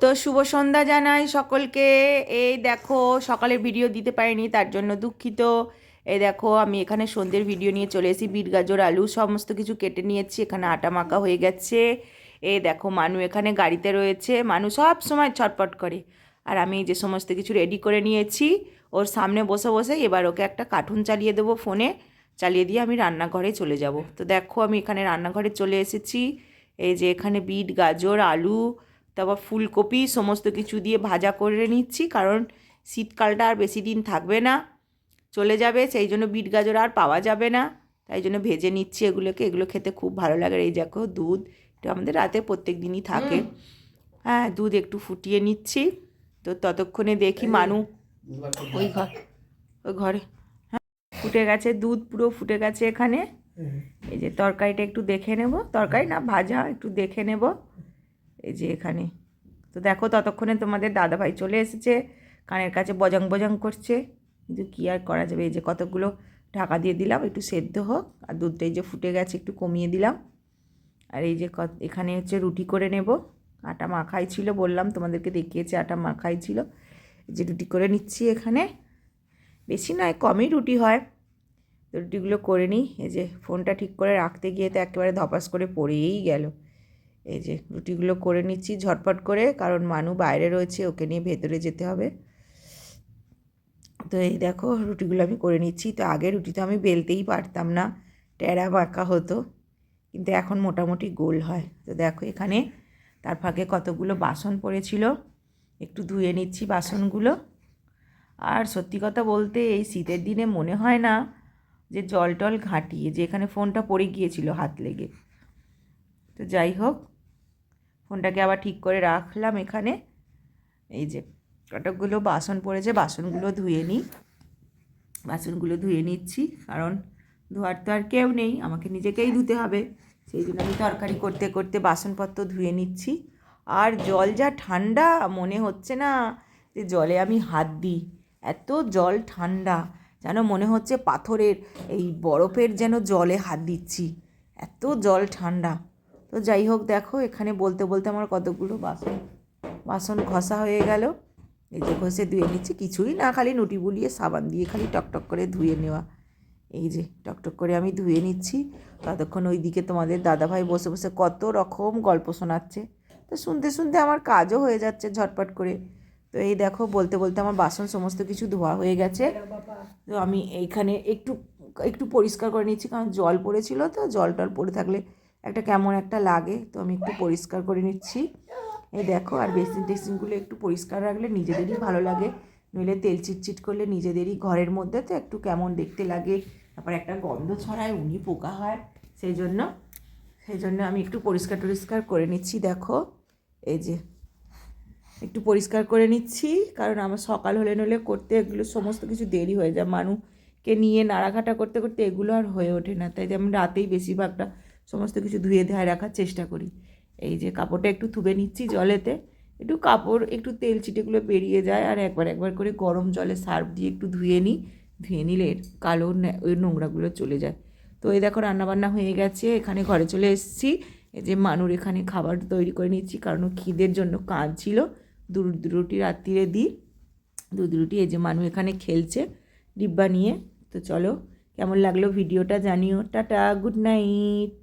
তো শুভ সন্ধ্যা জানাই সকলকে। এই দেখো সকালের ভিডিও দিতে পারিনি, তার জন্য দুঃখিত। এই দেখো আমি এখানে সন্ধ্যের ভিডিও নিয়ে চলে এসেছি। বিট গাজর আলু সমস্ত কিছু কেটে নিয়েছি, এখানে আটা মাখা হয়ে গেছে। এই দেখো মানু এখানে গাড়িতে রয়েছে, মানু সব সময় ছটপট করে। আর আমি যে সমস্ত কিছু রেডি করে নিয়েছি ওর সামনে বসে বসে, এবার ওকে একটা কার্টুন চালিয়ে দেবো ফোনে, চালিয়ে দিয়ে আমি রান্নাঘরে চলে যাব। তো দেখো আমি এখানে রান্নাঘরে চলে এসেছি। এই যে এখানে বিট গাজর আলু তারপর ফুলকপি সমস্ত কিছু দিয়ে ভাজা করে নিচ্ছি, কারণ শীতকালটা আর বেশি দিন থাকবে না, চলে যাবে, সেই জন্য বিট গাজর আর পাওয়া যাবে না। তাই জন্য ভেজে নিচ্ছি এগুলোকে, এগুলো খেতে খুব ভালো লাগে। এই দেখো দুধ, এটা আমাদের রাতে প্রত্যেক দিনই থাকে। হ্যাঁ, দুধ একটু ফুটিয়ে নিচ্ছি। তো ততক্ষণে দেখি মানু ওই ঘরে ফুটে গেছে, দুধ পুরো ফুটে গেছে এখানে। এই যে তরকারিটা একটু দেখে নেব, তরকারি না ভাজা একটু দেখে নেব। এই যে এখানে তো দেখো ততক্ষণে তোমাদের দাদাভাই চলে এসেছে, কানের কাছে বজাং বজাং করছে, কিন্তু কী আর করা যাবে। এই যে কতগুলো ঢাকা দিয়ে দিলাম একটু সেদ্ধ হোক, আর দুধটা এই যে ফুটে গেছে একটু কমিয়ে দিলাম। আর এই যে এখানে হচ্ছে রুটি করে নেব, আটা মাখাই ছিল, বললাম তোমাদেরকে দেখিয়েছি আটা মাখাই ছিল। এই যে রুটি করে নিচ্ছি এখানে, বেশি নয় কমই রুটি হয়। তো রুটিগুলো করে নিই। এই যে ফোনটা ঠিক করে রাখতে গিয়ে তো একেবারে ধপাস করে পড়েই গেল। এই যে রুটিগুলো করে নিচ্ছি ঝটপট করে, কারণ মানু বাইরে রয়েছে, ওকে নিয়ে ভেতরে যেতে হবে। তো এই দেখো রুটিগুলো আমি করে নিচ্ছি। তো আগে রুটি তো আমি বেলতেই পারতাম না, টেরা বাঁকা হতো, কিন্তু এখন মোটামুটি গোল হয়। তো দেখো এখানে তার ফাঁকে কতগুলো বাসন পড়েছিল, একটু ধুয়ে নিচ্ছি বাসনগুলো। আর সত্যি কথা বলতে এই শীতের দিনে মনে হয় না যে জল টল ঘাঁটিয়ে, যে এখানে ফোনটা পড়ে গিয়েছিল হাত লেগে। তো যাই হোক, ফোনটাকে আবার ঠিক করে রাখলাম এখানে। এই যে কতকগুলো বাসন পড়েছে, বাসনগুলো ধুয়ে নিই, বাসনগুলো ধুয়ে নিচ্ছি, কারণ ধোয়ার তো আর কেউ নেই, আমাকে নিজেকেই ধুতে হবে। সেই জন্য আমি তরকারি করতে করতে বাসনপত্র ধুয়ে নিচ্ছি। আর জল যা ঠান্ডা, মনে হচ্ছে না যে জলে আমি হাত দিই, এত জল ঠান্ডা, যেন মনে হচ্ছে পাথরের এই বরফের যেন জলে হাত দিচ্ছি, এত জল ঠান্ডা। তো যাই হোক, দেখো এখানে বলতে বলতে আমার কতগুলো বাসন বাসন ঘষা হয়ে গেল। এই যে ঘষে ধুয়ে নিচ্ছি, কিছুই না, খালি নুটি বুলিয়ে সাবান দিয়ে খালি টকটক করে ধুয়ে নেওয়া। এই যে টকটক করে আমি ধুয়ে নিচ্ছি। ততক্ষণ ওইদিকে তোমাদের দাদাভাই বসে বসে কত রকম গল্প শোনাচ্ছে, তো শুনতে শুনতে আমার কাজও হয়ে যাচ্ছে ঝটপট করে। তো এই দেখো বলতে বলতে আমার বাসন সমস্ত কিছু ধোয়া হয়ে গেছে। তো আমি এইখানে একটু একটু পরিষ্কার করে নিচ্ছি, কারণ জল পড়েছিল, তো জল টল পড়ে থাকলে একটা কেমন একটা লাগে, তো আমি একটু পরিষ্কার করে নিচ্ছি। এই দেখো, আর বেসিন টেসিনগুলো একটু পরিষ্কার রাখলে নিজেদেরই ভালো লাগে, নইলে তেল চিটচিট করলে নিজেদেরই ঘরের মধ্যে তো একটু কেমন দেখতে লাগে, তারপর একটা গন্ধ ছড়ায়, উনি পোকা হয়, সেই জন্য আমি একটু পরিষ্কার টরিষ্কার করে নিচ্ছি। দেখো এই যে একটু পরিষ্কার করে নিচ্ছি, কারণ আমার সকাল হলে নইলে করতে এগুলো সমস্ত কিছু দেরি হয়ে যায়, মানুষকে নিয়ে নাড়াঘাটা করতে করতে এগুলো আর হয়ে ওঠে না, তাই আমি রাতেই বেশিরভাগটা সমস্ত কিছু ধুয়ে ধায় রাখার চেষ্টা করি। এই যে কাপড়টা একটু ধুবে নিচ্ছি জলেতে, একটু কাপড় একটু তেল চিটেগুলো বেরিয়ে যায়, আর একবার একবার করে গরম জলে সার্ফ দিয়ে একটু ধুয়ে নিই, ধুয়ে নিলে কালো ওই নোংরাগুলো চলে যায়। তো এই দেখো রান্নাবান্না হয়ে গেছে, এখানে ঘরে চলে এসেছি। এই যে মানুর এখানে খাবার তৈরি করে নিচ্ছি, কারণ খিদের জন্য কাঁদছিল। দুধ রুটি রাত্রিরে দিই, দুধ রুটি। এই যে মানু এখানে খেলছে ডিব্বা নিয়ে। তো চলো, কেমন লাগলো ভিডিওটা জানিও। Tata, good night.